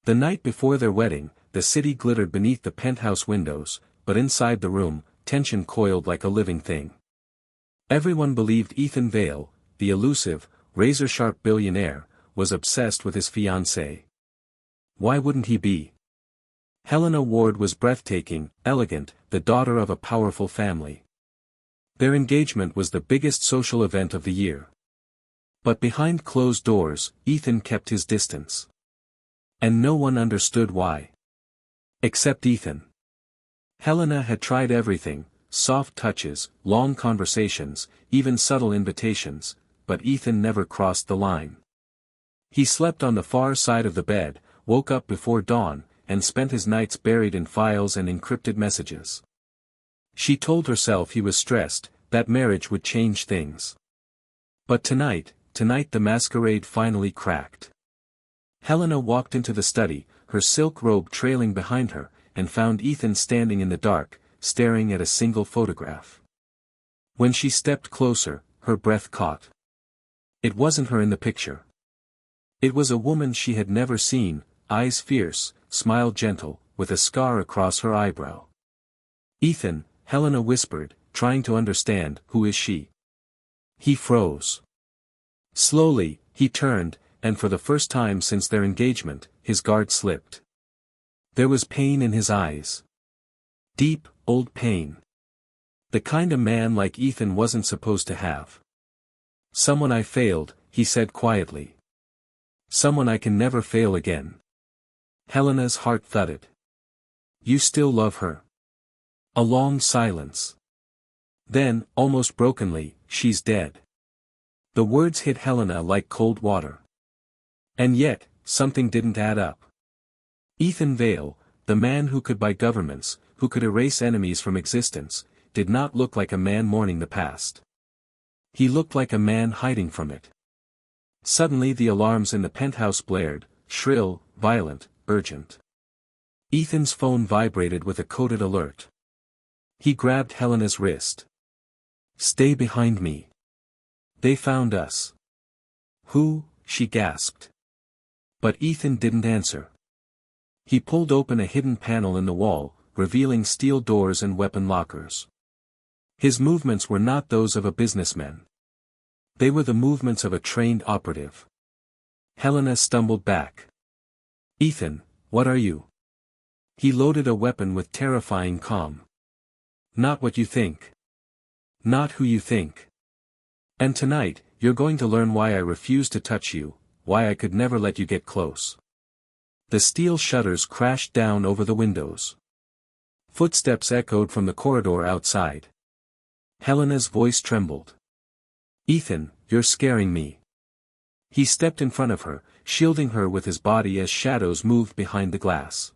The night before their wedding, the city glittered beneath the penthouse windows, but inside the room, tension coiled like a living thing. Everyone believed Ethan Vale, the elusive, razor-sharp billionaire, was obsessed with his fiancée. Why wouldn't he be? Helena Ward was breathtaking, elegant, the daughter of a powerful family. Their engagement was the biggest social event of the year. But behind closed doors, Ethan kept his distance. And no one understood why. Except Ethan. Helena had tried everything, soft touches, long conversations, even subtle invitations, but Ethan never crossed the line. He slept on the far side of the bed, woke up before dawn, and spent his nights buried in files and encrypted messages. She told herself he was stressed, that marriage would change things. But tonight the masquerade finally cracked. Helena walked into the study, her silk robe trailing behind her, and found Ethan standing in the dark, staring at a single photograph. When she stepped closer, her breath caught. It wasn't her in the picture. It was a woman she had never seen, eyes fierce, smile gentle, with a scar across her eyebrow. "Ethan," Helena whispered, trying to understand, "who is she?" He froze. Slowly, he turned, and for the first time since their engagement, his guard slipped. There was pain in his eyes. Deep, old pain. The kind a man like Ethan wasn't supposed to have. "Someone I failed," he said quietly. "Someone I can never fail again." Helena's heart thudded. "You still love her?" A long silence. Then, almost brokenly, "She's dead." The words hit Helena like cold water. And yet, something didn't add up. Ethan Vale, the man who could buy governments, who could erase enemies from existence, did not look like a man mourning the past. He looked like a man hiding from it. Suddenly the alarms in the penthouse blared, shrill, violent, urgent. Ethan's phone vibrated with a coded alert. He grabbed Helena's wrist. "Stay behind me. They found us." "Who?" she gasped. But Ethan didn't answer. He pulled open a hidden panel in the wall, revealing steel doors and weapon lockers. His movements were not those of a businessman. They were the movements of a trained operative. Helena stumbled back. "Ethan, what are you?" He loaded a weapon with terrifying calm. "Not what you think. Not who you think. And tonight, you're going to learn why I refused to touch you, why I could never let you get close." The steel shutters crashed down over the windows. Footsteps echoed from the corridor outside. Helena's voice trembled. "Ethan, you're scaring me." He stepped in front of her, shielding her with his body as shadows moved behind the glass.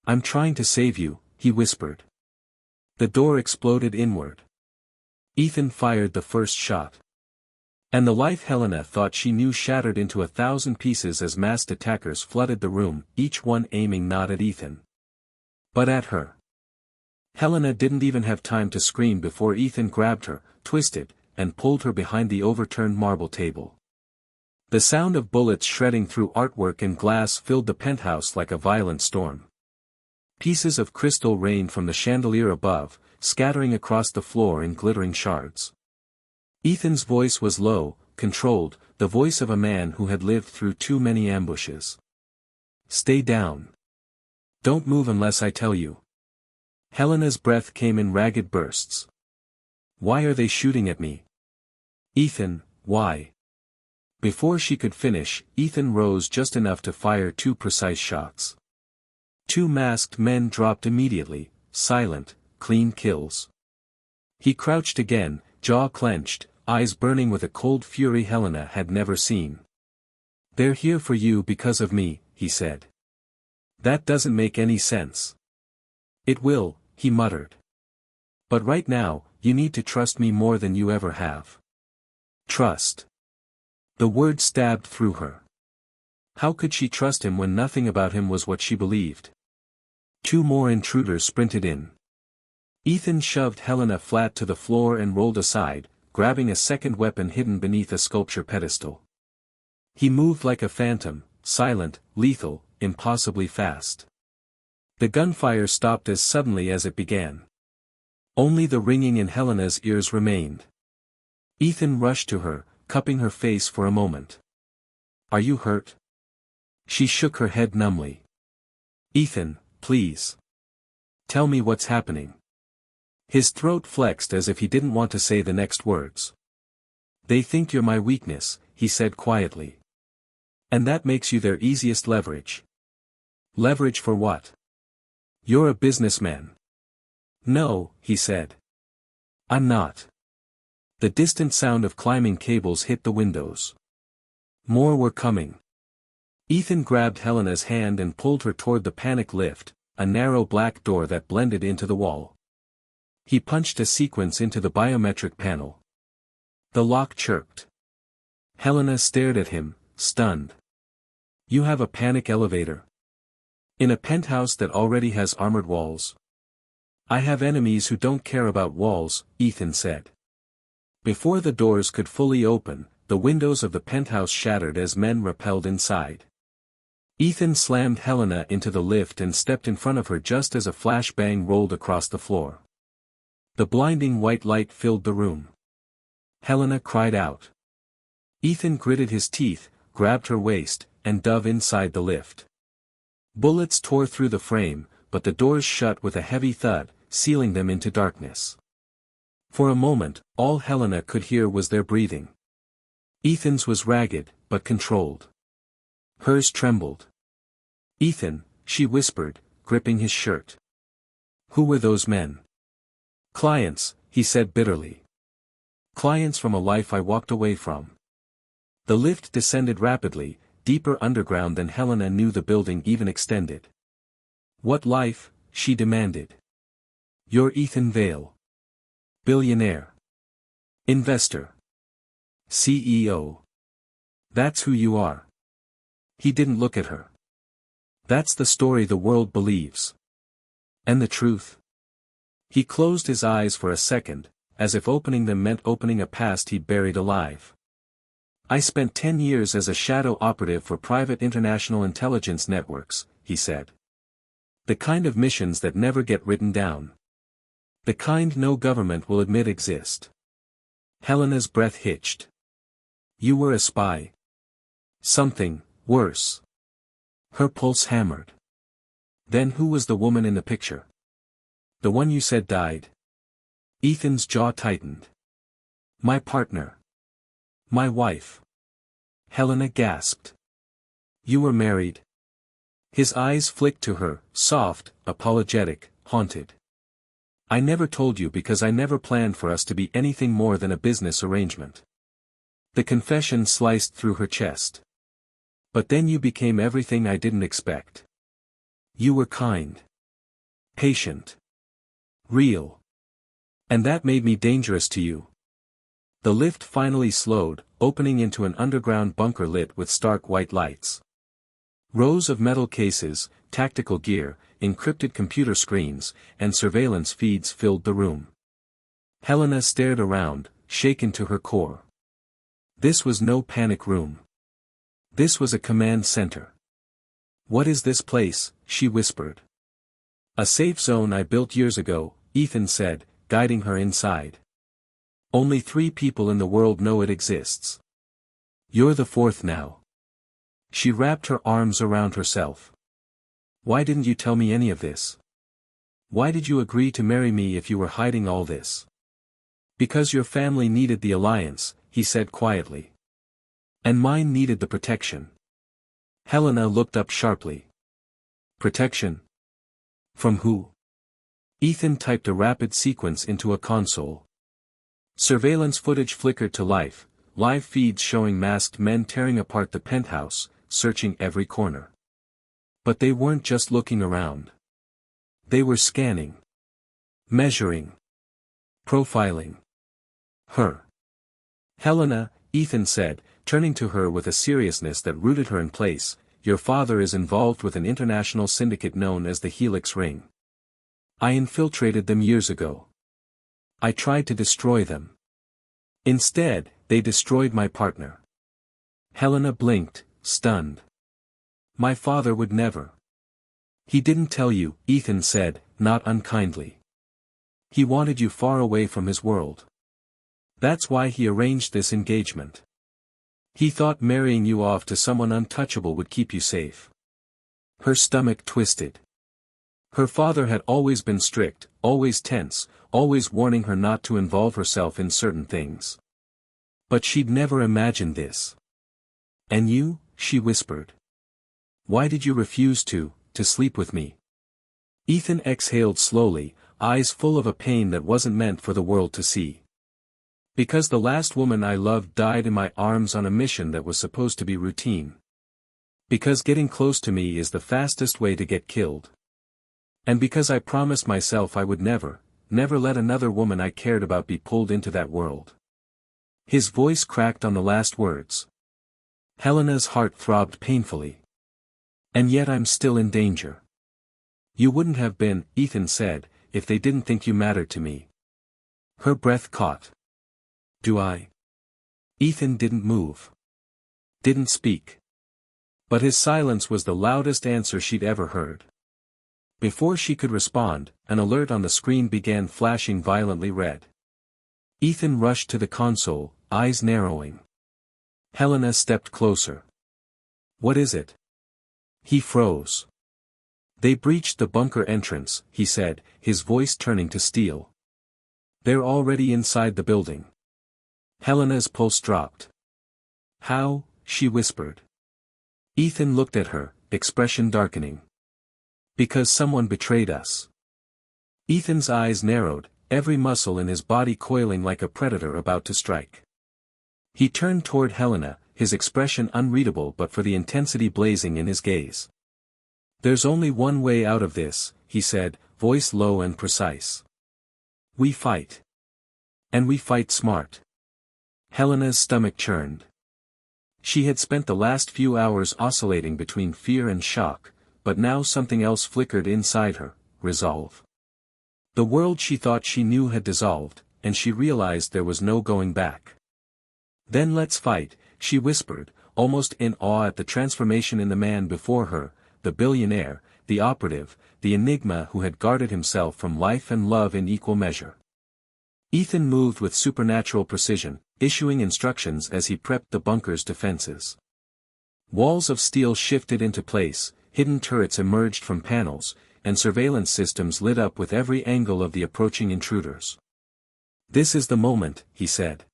"I'm trying to save you," he whispered. The door exploded inward. Ethan fired the first shot. And the life Helena thought she knew shattered into 1,000 pieces as masked attackers flooded the room, each one aiming not at Ethan, but at her. Helena didn't even have time to scream before Ethan grabbed her, twisted, and pulled her behind the overturned marble table. The sound of bullets shredding through artwork and glass filled the penthouse like a violent storm. Pieces of crystal rained from the chandelier above, scattering across the floor in glittering shards. Ethan's voice was low, controlled, the voice of a man who had lived through too many ambushes. "Stay down. Don't move unless I tell you." Helena's breath came in ragged bursts. "Why are they shooting at me? Ethan, why?" Before she could finish, Ethan rose just enough to fire 2 precise shots. 2 masked men dropped immediately, silent, clean kills. He crouched again, jaw clenched, eyes burning with a cold fury Helena had never seen. "They're here for you because of me," he said. "That doesn't make any sense." "It will," he muttered. "But right now, you need to trust me more than you ever have." Trust. The word stabbed through her. How could she trust him when nothing about him was what she believed? 2 more intruders sprinted in. Ethan shoved Helena flat to the floor and rolled aside, grabbing a second weapon hidden beneath a sculpture pedestal. He moved like a phantom, silent, lethal, impossibly fast. The gunfire stopped as suddenly as it began. Only the ringing in Helena's ears remained. Ethan rushed to her, cupping her face for a moment. "Are you hurt?" She shook her head numbly. "Ethan, please. Tell me what's happening." His throat flexed as if he didn't want to say the next words. "They think you're my weakness," he said quietly. "And that makes you their easiest leverage." "Leverage for what?" "You're a businessman." "No," he said. "I'm not." The distant sound of climbing cables hit the windows. More were coming. Ethan grabbed Helena's hand and pulled her toward the panic lift, a narrow black door that blended into the wall. He punched a sequence into the biometric panel. The lock chirped. Helena stared at him, stunned. "You have a panic elevator? In a penthouse that already has armored walls?" "I have enemies who don't care about walls," Ethan said. Before the doors could fully open, the windows of the penthouse shattered as men rappelled inside. Ethan slammed Helena into the lift and stepped in front of her just as a flashbang rolled across the floor. The blinding white light filled the room. Helena cried out. Ethan gritted his teeth, grabbed her waist, and dove inside the lift. Bullets tore through the frame, but the doors shut with a heavy thud, sealing them into darkness. For a moment, all Helena could hear was their breathing. Ethan's was ragged, but controlled. Hers trembled. "Ethan," she whispered, gripping his shirt. "Who were those men?" "Clients," he said bitterly. "Clients from a life I walked away from." The lift descended rapidly, deeper underground than Helena knew the building even extended. "What life?" she demanded. "You're Ethan Vale. Billionaire. Investor. CEO. That's who you are." He didn't look at her. "That's the story the world believes." "And the truth?" He closed his eyes for a second, as if opening them meant opening a past he'd buried alive. "I spent 10 years as a shadow operative for private international intelligence networks," he said. "The kind of missions that never get written down. The kind no government will admit exist." Helena's breath hitched. "You were a spy." "Something worse." Her pulse hammered. "Then who was the woman in the picture? The one you said died?" Ethan's jaw tightened. "My partner. My wife." Helena gasped. "You were married?" His eyes flicked to her, soft, apologetic, haunted. "I never told you because I never planned for us to be anything more than a business arrangement." The confession sliced through her chest. "But then you became everything I didn't expect. You were kind. Patient. Real. And that made me dangerous to you." The lift finally slowed, opening into an underground bunker lit with stark white lights. Rows of metal cases, tactical gear, encrypted computer screens, and surveillance feeds filled the room. Helena stared around, shaken to her core. This was no panic room. This was a command center. "What is this place?" she whispered. "A safe zone I built years ago," Ethan said, guiding her inside. "Only 3 people in the world know it exists. You're the 4th now." She wrapped her arms around herself. "Why didn't you tell me any of this? Why did you agree to marry me if you were hiding all this?" "Because your family needed the alliance," he said quietly. "And mine needed the protection." Helena looked up sharply. "Protection? From who?" Ethan typed a rapid sequence into a console. Surveillance footage flickered to life, live feeds showing masked men tearing apart the penthouse, searching every corner. But they weren't just looking around. They were scanning. Measuring. Profiling. Her. "Helena," Ethan said, turning to her with a seriousness that rooted her in place, "your father is involved with an international syndicate known as the Helix Ring. I infiltrated them years ago. I tried to destroy them. Instead, they destroyed my partner." Helena blinked, stunned. My father would never. He didn't tell you, Ethan said, not unkindly. He wanted you far away from his world. That's why he arranged this engagement. He thought marrying you off to someone untouchable would keep you safe. Her stomach twisted. Her father had always been strict, always tense, always warning her not to involve herself in certain things. But she'd never imagined this. And you, she whispered. Why did you refuse to sleep with me? Ethan exhaled slowly, eyes full of a pain that wasn't meant for the world to see. Because the last woman I loved died in my arms on a mission that was supposed to be routine. Because getting close to me is the fastest way to get killed. And because I promised myself I would never let another woman I cared about be pulled into that world. His voice cracked on the last words. Helena's heart throbbed painfully. And yet I'm still in danger. You wouldn't have been, Ethan said, if they didn't think you mattered to me. Her breath caught. Do I? Ethan didn't move. Didn't speak. But his silence was the loudest answer she'd ever heard. Before she could respond, an alert on the screen began flashing violently red. Ethan rushed to the console, eyes narrowing. Helena stepped closer. What is it? He froze. They breached the bunker entrance, he said, his voice turning to steel. They're already inside the building. Helena's pulse dropped. How? She whispered. Ethan looked at her, expression darkening. Because someone betrayed us. Ethan's eyes narrowed, every muscle in his body coiling like a predator about to strike. He turned toward Helena, his expression unreadable but for the intensity blazing in his gaze. There's only one way out of this, he said, voice low and precise. We fight. And we fight smart. Helena's stomach churned. She had spent the last few hours oscillating between fear and shock, but now something else flickered inside her, resolve. The world she thought she knew had dissolved, and she realized there was no going back. Then let's fight, she whispered, almost in awe at the transformation in the man before her, the billionaire, the operative, the enigma who had guarded himself from life and love in equal measure. Ethan moved with supernatural precision, issuing instructions as he prepped the bunker's defenses. Walls of steel shifted into place, hidden turrets emerged from panels, and surveillance systems lit up with every angle of the approaching intruders. This is the moment, he said.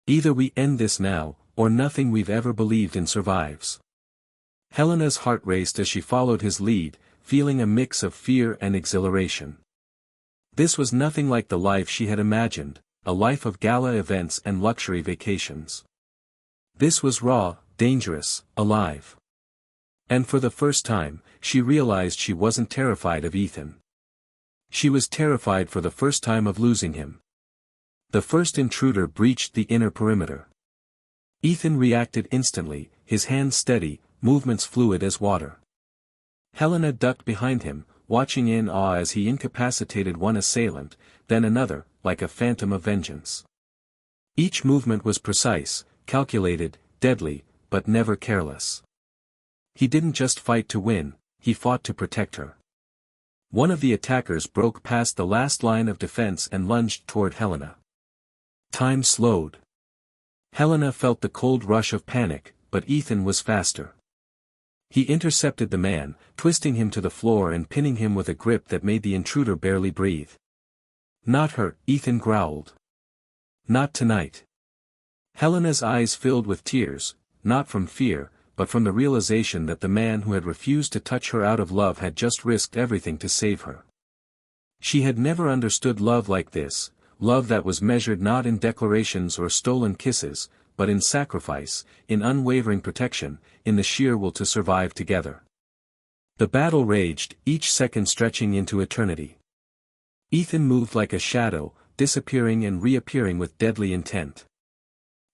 Either we end this now, or nothing we've ever believed in survives. Helena's heart raced as she followed his lead, feeling a mix of fear and exhilaration. This was nothing like the life she had imagined, a life of gala events and luxury vacations. This was raw, dangerous, alive. And for the first time, she realized she wasn't terrified of Ethan. She was terrified for the first time of losing him. The first intruder breached the inner perimeter. Ethan reacted instantly, his hands steady, movements fluid as water. Helena ducked behind him, watching in awe as he incapacitated one assailant, then another, like a phantom of vengeance. Each movement was precise, calculated, deadly, but never careless. He didn't just fight to win, he fought to protect her. One of the attackers broke past the last line of defense and lunged toward Helena. Time slowed. Helena felt the cold rush of panic, but Ethan was faster. He intercepted the man, twisting him to the floor and pinning him with a grip that made the intruder barely breathe. Not her, Ethan growled. Not tonight. Helena's eyes filled with tears, not from fear, but from the realization that the man who had refused to touch her out of love had just risked everything to save her. She had never understood love like this, love that was measured not in declarations or stolen kisses, but in sacrifice, in unwavering protection, in the sheer will to survive together. The battle raged, each second stretching into eternity. Ethan moved like a shadow, disappearing and reappearing with deadly intent.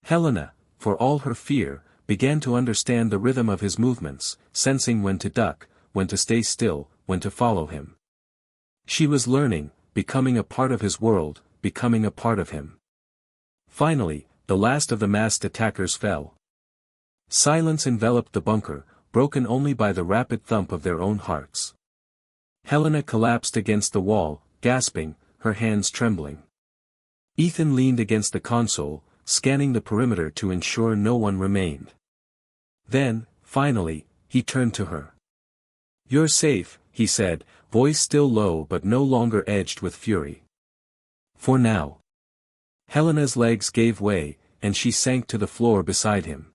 Helena, for all her fear, began to understand the rhythm of his movements, sensing when to duck, when to stay still, when to follow him. She was learning, becoming a part of his world, becoming a part of him. Finally, the last of the masked attackers fell. Silence enveloped the bunker, broken only by the rapid thump of their own hearts. Helena collapsed against the wall, gasping, her hands trembling. Ethan leaned against the console, scanning the perimeter to ensure no one remained. Then, finally, he turned to her. "You're safe," he said, voice still low but no longer edged with fury. "For now." Helena's legs gave way, and she sank to the floor beside him.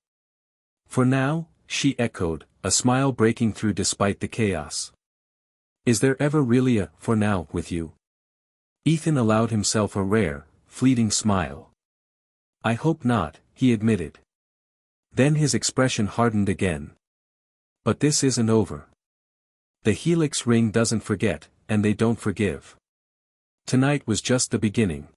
"For now?" she echoed, a smile breaking through despite the chaos. "Is there ever really a "for now" with you?" Ethan allowed himself a rare, fleeting smile. "I hope not," he admitted. Then his expression hardened again. "But this isn't over. The helix ring doesn't forget, and they don't forgive. Tonight was just the beginning."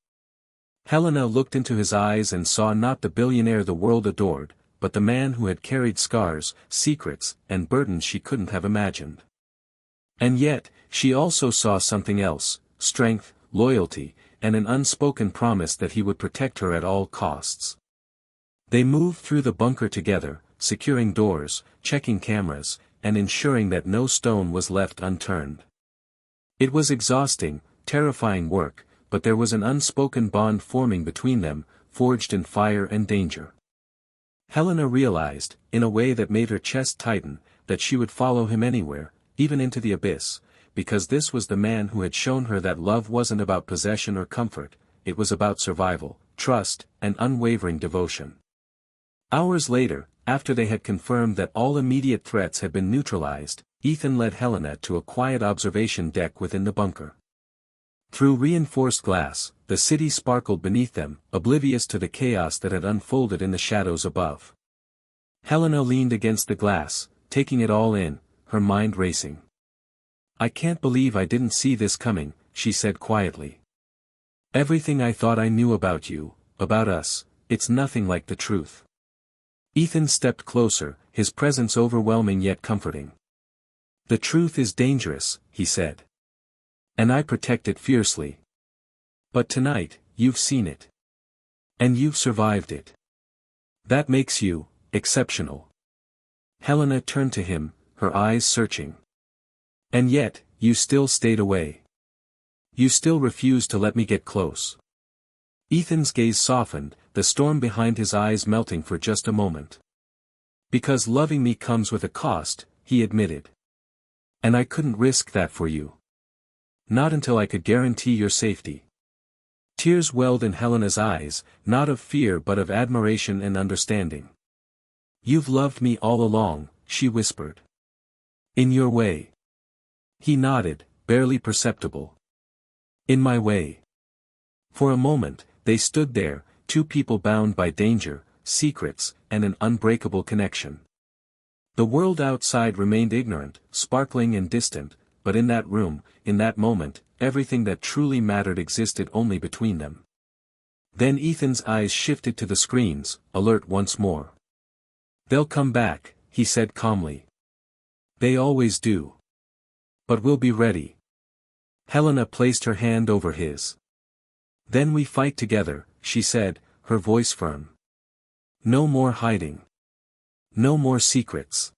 Helena looked into his eyes and saw not the billionaire the world adored, but the man who had carried scars, secrets, and burdens she couldn't have imagined. And yet, she also saw something else: strength, loyalty, and an unspoken promise that he would protect her at all costs. They moved through the bunker together, securing doors, checking cameras, and ensuring that no stone was left unturned. It was exhausting, terrifying work, but there was an unspoken bond forming between them, forged in fire and danger. Helena realized, in a way that made her chest tighten, that she would follow him anywhere, even into the abyss, because this was the man who had shown her that love wasn't about possession or comfort, it was about survival, trust, and unwavering devotion. Hours later, after they had confirmed that all immediate threats had been neutralized, Ethan led Helena to a quiet observation deck within the bunker. Through reinforced glass, the city sparkled beneath them, oblivious to the chaos that had unfolded in the shadows above. Helena leaned against the glass, taking it all in, her mind racing. "I can't believe I didn't see this coming," she said quietly. "Everything I thought I knew about you, about us, it's nothing like the truth." Ethan stepped closer, his presence overwhelming yet comforting. "The truth is dangerous," he said. "And I protect it fiercely. But tonight, you've seen it. And you've survived it. That makes you exceptional." Helena turned to him, her eyes searching. "And yet, you still stayed away. You still refused to let me get close." Ethan's gaze softened, the storm behind his eyes melting for just a moment. "Because loving me comes with a cost," he admitted. "And I couldn't risk that for you. Not until I could guarantee your safety." Tears welled in Helena's eyes, not of fear but of admiration and understanding. "You've loved me all along," she whispered. "In your way." He nodded, barely perceptible. "In my way." For a moment, they stood there, two people bound by danger, secrets, and an unbreakable connection. The world outside remained ignorant, sparkling and distant, but in that room, in that moment, everything that truly mattered existed only between them. Then Ethan's eyes shifted to the screens, alert once more. "They'll come back," he said calmly. "They always do. But we'll be ready." Helena placed her hand over his. "Then we fight together," she said, her voice firm. "No more hiding. No more secrets."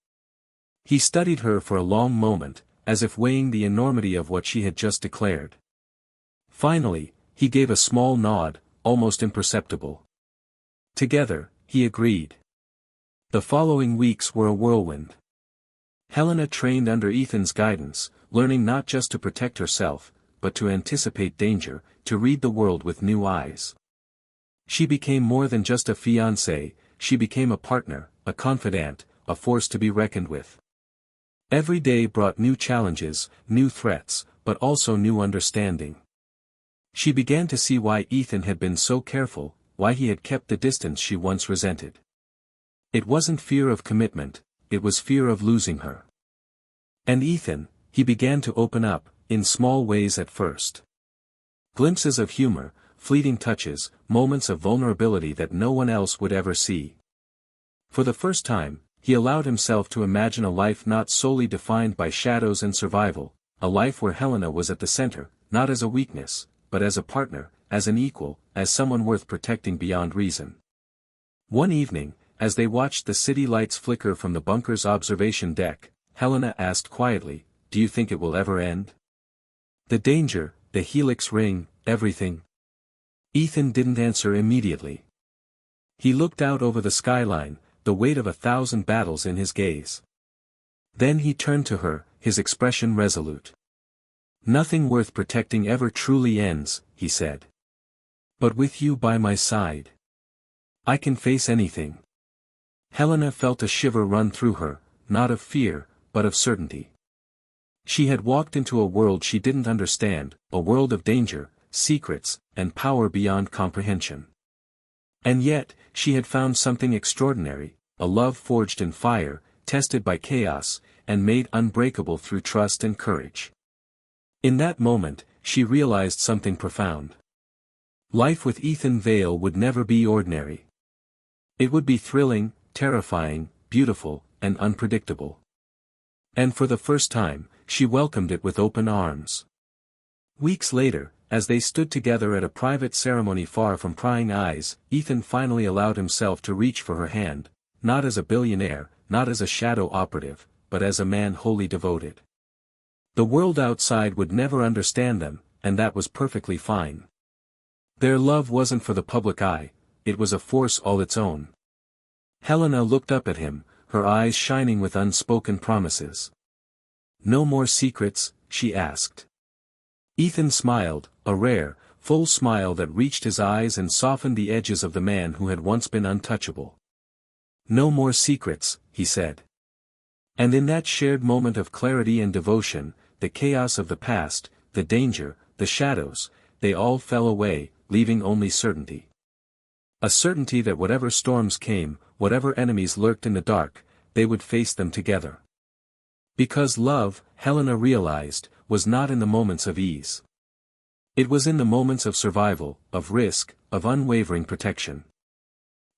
He studied her for a long moment, as if weighing the enormity of what she had just declared. Finally, he gave a small nod, almost imperceptible. "Together," he agreed. The following weeks were a whirlwind. Helena trained under Ethan's guidance, learning not just to protect herself, but to anticipate danger, to read the world with new eyes. She became more than just a fiancée, she became a partner, a confidant, a force to be reckoned with. Every day brought new challenges, new threats, but also new understanding. She began to see why Ethan had been so careful, why he had kept the distance she once resented. It wasn't fear of commitment, it was fear of losing her. And Ethan, he began to open up, in small ways at first. Glimpses of humor, fleeting touches, moments of vulnerability that no one else would ever see. For the first time, he allowed himself to imagine a life not solely defined by shadows and survival, a life where Helena was at the center, not as a weakness, but as a partner, as an equal, as someone worth protecting beyond reason. One evening, as they watched the city lights flicker from the bunker's observation deck, Helena asked quietly, "Do you think it will ever end? The danger, the helix ring, everything?" Ethan didn't answer immediately. He looked out over the skyline, the weight of 1,000 battles in his gaze. Then he turned to her, his expression resolute. "Nothing worth protecting ever truly ends," he said. "But with you by my side, I can face anything." Helena felt a shiver run through her, not of fear, but of certainty. She had walked into a world she didn't understand, a world of danger, secrets, and power beyond comprehension. And yet, she had found something extraordinary, a love forged in fire, tested by chaos, and made unbreakable through trust and courage. In that moment, she realized something profound. Life with Ethan Vale would never be ordinary. It would be thrilling, terrifying, beautiful, and unpredictable. And for the first time, she welcomed it with open arms. Weeks later, as they stood together at a private ceremony far from prying eyes, Ethan finally allowed himself to reach for her hand, not as a billionaire, not as a shadow operative, but as a man wholly devoted. The world outside would never understand them, and that was perfectly fine. Their love wasn't for the public eye, it was a force all its own. Helena looked up at him, her eyes shining with unspoken promises. "No more secrets?" she asked. Ethan smiled, a rare, full smile that reached his eyes and softened the edges of the man who had once been untouchable. "No more secrets," he said. And in that shared moment of clarity and devotion, the chaos of the past, the danger, the shadows, they all fell away, leaving only certainty. A certainty that whatever storms came, whatever enemies lurked in the dark, they would face them together. Because love, Helena realized, was not in the moments of ease. It was in the moments of survival, of risk, of unwavering protection.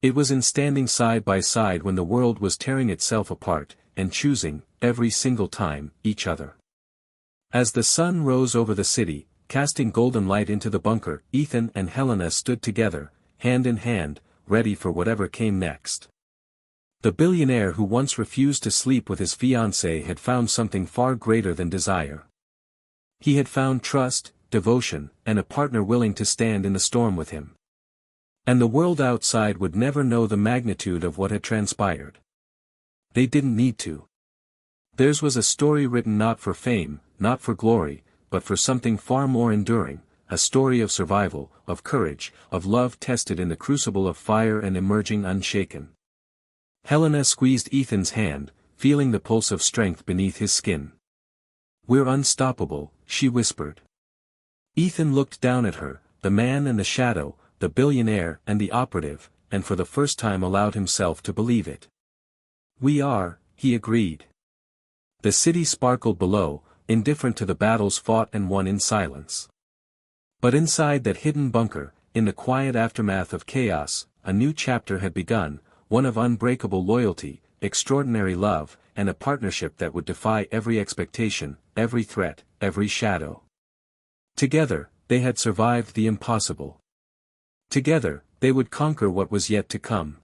It was in standing side by side when the world was tearing itself apart, and choosing, every single time, each other. As the sun rose over the city, casting golden light into the bunker, Ethan and Helena stood together, hand in hand, ready for whatever came next. The billionaire who once refused to sleep with his fiancée had found something far greater than desire. He had found trust, devotion, and a partner willing to stand in the storm with him. And the world outside would never know the magnitude of what had transpired. They didn't need to. Theirs was a story written not for fame, not for glory, but for something far more enduring, a story of survival, of courage, of love tested in the crucible of fire and emerging unshaken. Helena squeezed Ethan's hand, feeling the pulse of strength beneath his skin. "We're unstoppable," she whispered. Ethan looked down at her, the man and the shadow, the billionaire and the operative, and for the first time allowed himself to believe it. "We are," he agreed. The city sparkled below, indifferent to the battles fought and won in silence. But inside that hidden bunker, in the quiet aftermath of chaos, a new chapter had begun, one of unbreakable loyalty, extraordinary love, and a partnership that would defy every expectation, every threat, every shadow. Together, they had survived the impossible. Together, they would conquer what was yet to come.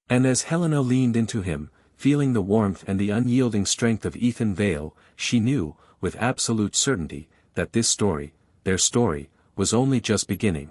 And as Helena leaned into him, feeling the warmth and the unyielding strength of Ethan Vale, she knew, with absolute certainty, that this story, their story, was only just beginning.